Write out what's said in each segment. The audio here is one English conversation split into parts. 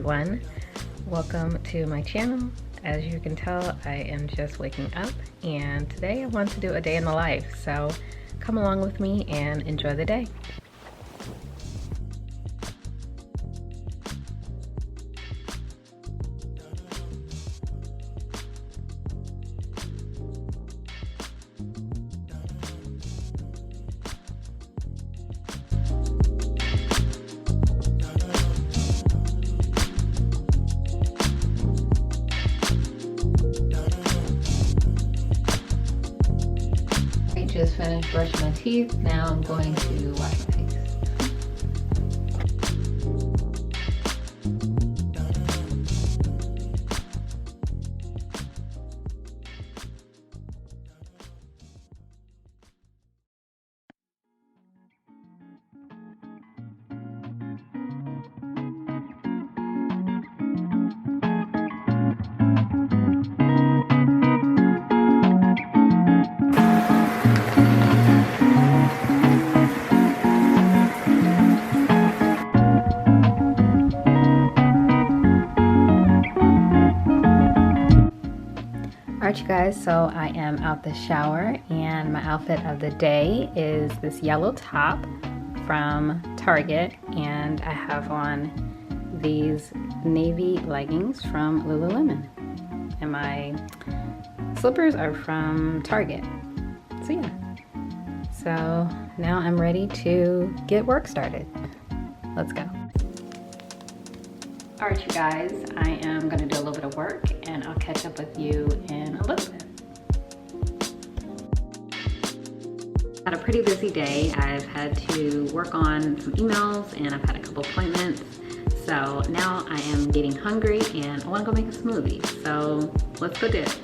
everyone. Welcome to my channel. As you can tell, I am just waking up and today I want to do a day in the life. So come along with me and enjoy the day. Just finished brushing my teeth. Now I'm going to wash my face. Alright you guys, so I am out the shower and my outfit of the day is this yellow top from Target, and I have on these navy leggings from Lululemon, and my slippers are from Target. So yeah, so now I'm ready to get work started. Let's go. Alright you guys, I am going to do a little bit of work and I'll catch up with you in a little bit. Had a pretty busy day. I've had to work on some emails and I've had a couple appointments. So now I am getting hungry and I want to go make a smoothie. So let's go do it.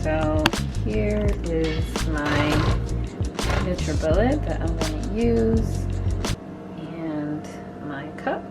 So here is my NutriBullet that I'm going to use, and my cup.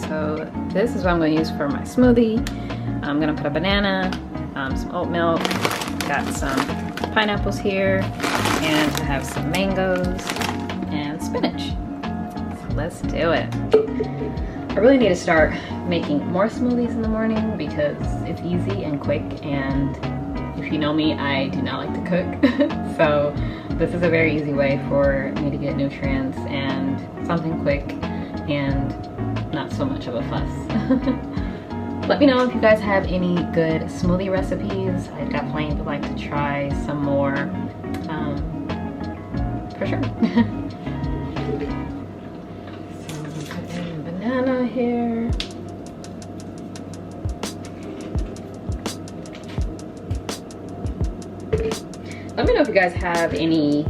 So this is what I'm going to use for my smoothie. I'm going to put a banana, some oat milk, got some pineapples here, and I have some mangoes and spinach. So let's do it. I really need to start making more smoothies in the morning because it's easy and quick, and if you know me, I do not like to cook. So this is a very easy way for me to get nutrients and something quick and not so much of a fuss. Let me know if you guys have any good smoothie recipes. I definitely would like to try some more, for sure. So I'm putting banana here. Let me know if you guys have any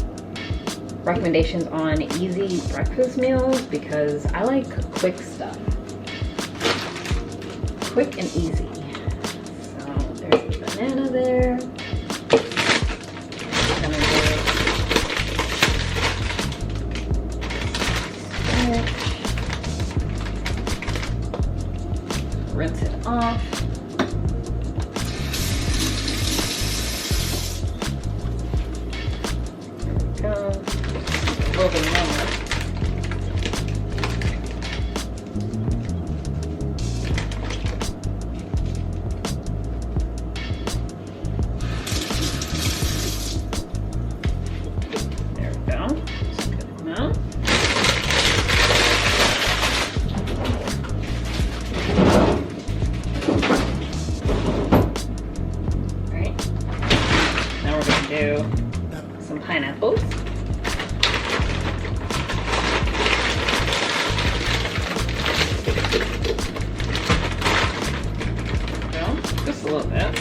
recommendations on easy breakfast meals, because I like quick stuff. Quick and easy. So there's the banana there. I'm gonna do spinach. Rinse it off. There we go. A little bit more. There we go. That's a good amount. pineapples. Just a little bit.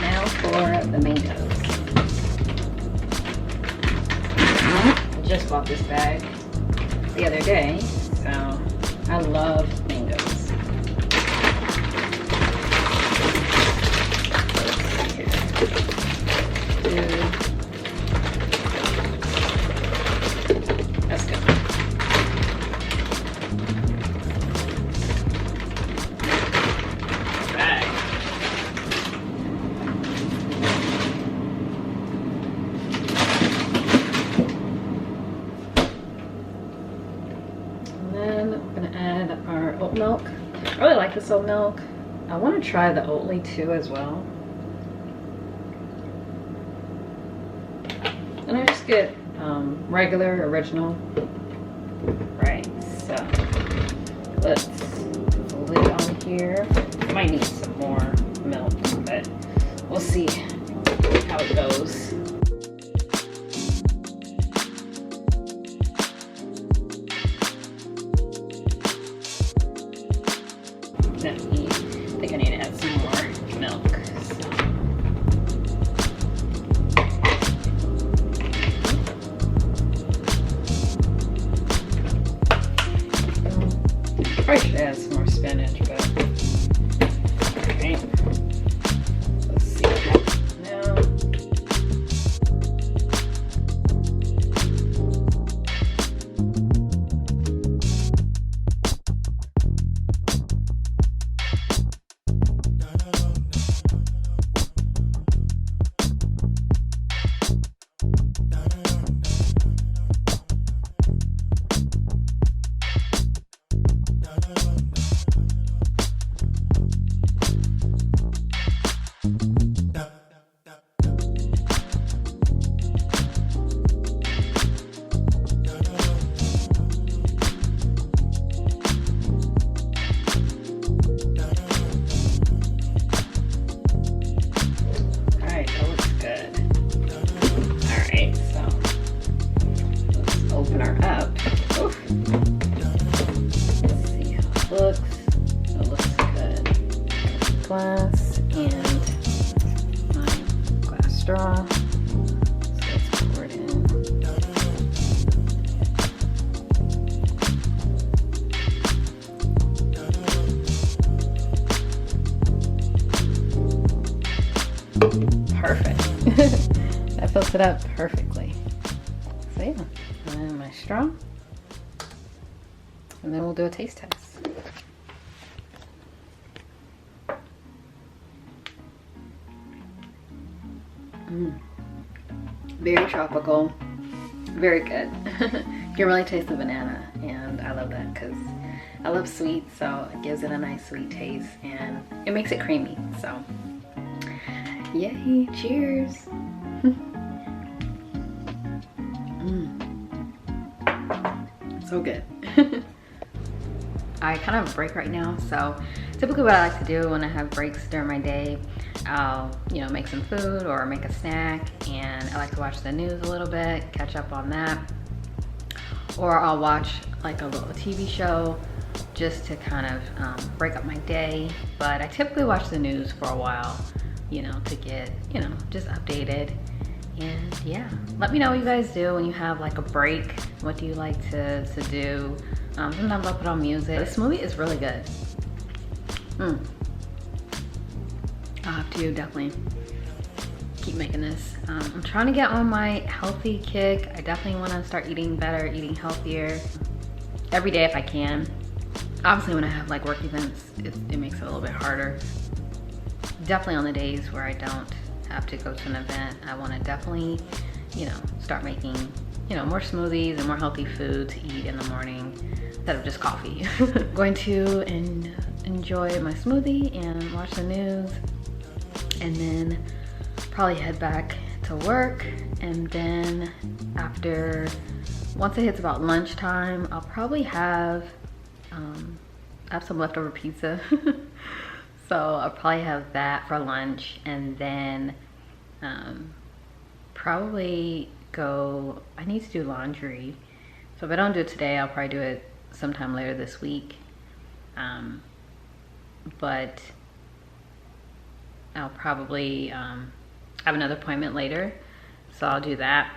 Now for the mangoes. I just bought this bag the other day, so I love mangoes. Let's go. Bag. And then I'm gonna add our oat milk. I really like this oat milk. I want to try the Oatly too as well. And I just get regular, original. Right, so let's put the lid on here. Might need some more milk, but we'll see how it goes. I think I need to add some more milk. Probably should add some more spinach, but alright. Let's see what happens now. Glass and my glass straw. So let's pour it in. Perfect. That fills it up perfectly. So yeah, and then my straw. And then we'll do a taste test. Very tropical, very good. You can really taste the banana, and I love that because I love sweet, so it gives it a nice sweet taste and it makes it creamy. So yay, cheers. So good. I kind of have a break right now, so typically what I like to do when I have breaks during my day, I'll, you know, make some food or make a snack, and I like to watch the news a little bit, catch up on that, or I'll watch like a little TV show just to kind of break up my day. But I typically watch the news for a while, you know, to get, you know, just updated. And yeah, let me know what you guys do when you have like a break. What do you like to do? Sometimes I'll put on music. This smoothie is really good. I'll have to definitely keep making this. I'm trying to get on my healthy kick. I definitely want to start eating better, eating healthier every day if I can. Obviously when I have like work events, it makes it a little bit harder. Definitely on the days where I don't have to go to an event, I want to definitely, you know, start making, you know, more smoothies and more healthy food to eat in the morning instead of just coffee. Going to enjoy my smoothie and watch the news, and then probably head back to work. And then after, once it hits about lunchtime, I'll probably have I have some leftover pizza. So I'll probably have that for lunch, and then probably go, I need to do laundry. So if I don't do it today, I'll probably do it sometime later this week. But I'll probably have another appointment later, so I'll do that.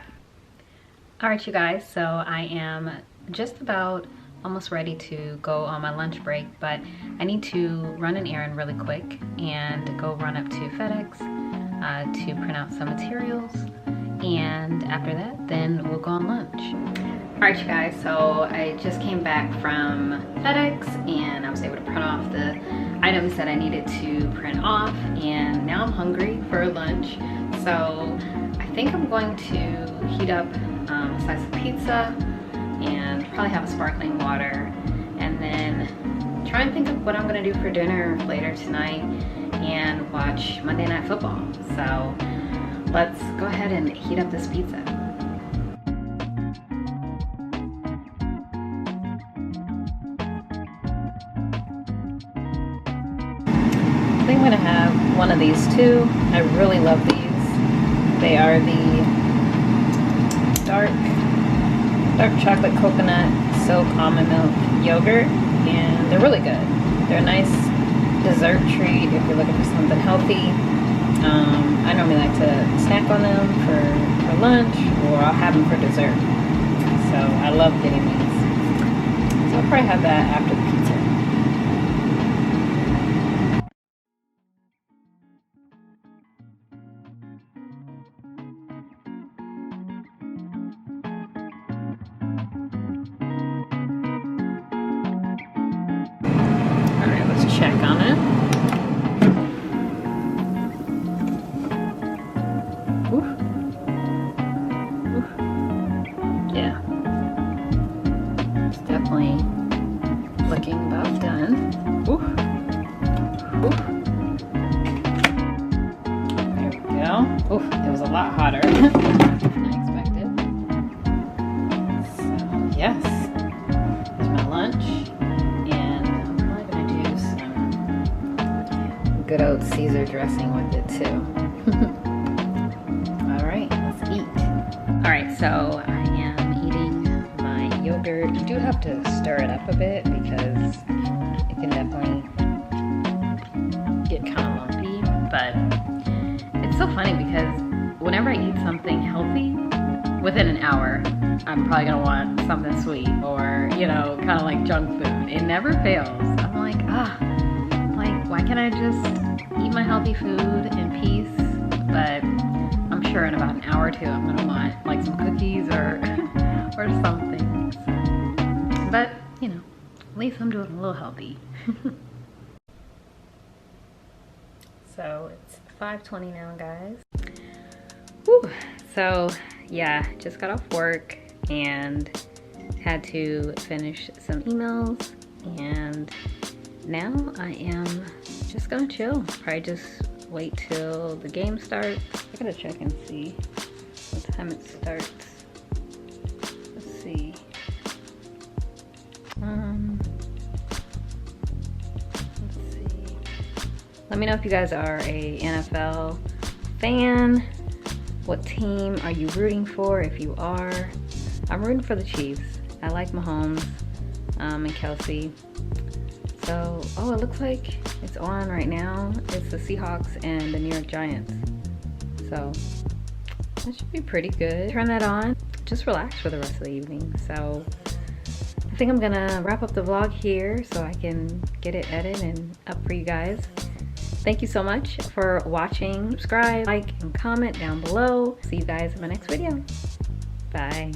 All right, you guys, so I am just about almost ready to go on my lunch break, but I need to run an errand really quick and go run up to FedEx to print out some materials, and after that, then we'll go on lunch. All right, you guys, so I just came back from FedEx and I was able to print off the items that I needed to print off, and now I'm hungry for lunch. So I think I'm going to heat up a slice of pizza and probably have a sparkling water, and then try and think of what I'm gonna do for dinner later tonight and watch Monday Night Football. So let's go ahead and heat up this pizza. I think I'm gonna have one of these too. I really love these. They are the dark chocolate coconut silk almond milk yogurt, and they're really good. They're a nice dessert treat if you're looking for something healthy. I normally like to snack on them for lunch, or I'll have them for dessert. So I love getting these. So I'll probably have that after the pizza. Check on it. Oof. Oof. Yeah. It's definitely looking about done. Oof. Oof. There we go. Oof, it was a lot hotter than I expected. So, yes. Here's my lunch. Good old Caesar dressing with it too. All right, let's eat. All right, so I am eating my yogurt. You do have to stir it up a bit because it can definitely get kind of lumpy, but it's so funny because whenever I eat something healthy, within an hour, I'm probably gonna want something sweet or, you know, kind of like junk food. It never fails. I'm like, why can't I just eat my healthy food in peace? But I'm sure in about an hour or two I'm gonna want like some cookies or or something. But you know, at least I'm doing a little healthy. So it's 5:20 now, guys. Whew. So yeah, just got off work and had to finish some emails, and now I am just gonna chill. Probably just wait till the game starts. I gotta check and see what time it starts. Let's see. Let's see. Let me know if you guys are a NFL fan. What team are you rooting for? If you are, I'm rooting for the Chiefs. I like Mahomes and Kelsey. So, oh, it looks like it's on right now. It's the Seahawks and the New York Giants. So, that should be pretty good. Turn that on. Just relax for the rest of the evening. So, I think I'm gonna wrap up the vlog here so I can get it edited and up for you guys. Thank you so much for watching. Subscribe, like, and comment down below. See you guys in my next video. Bye.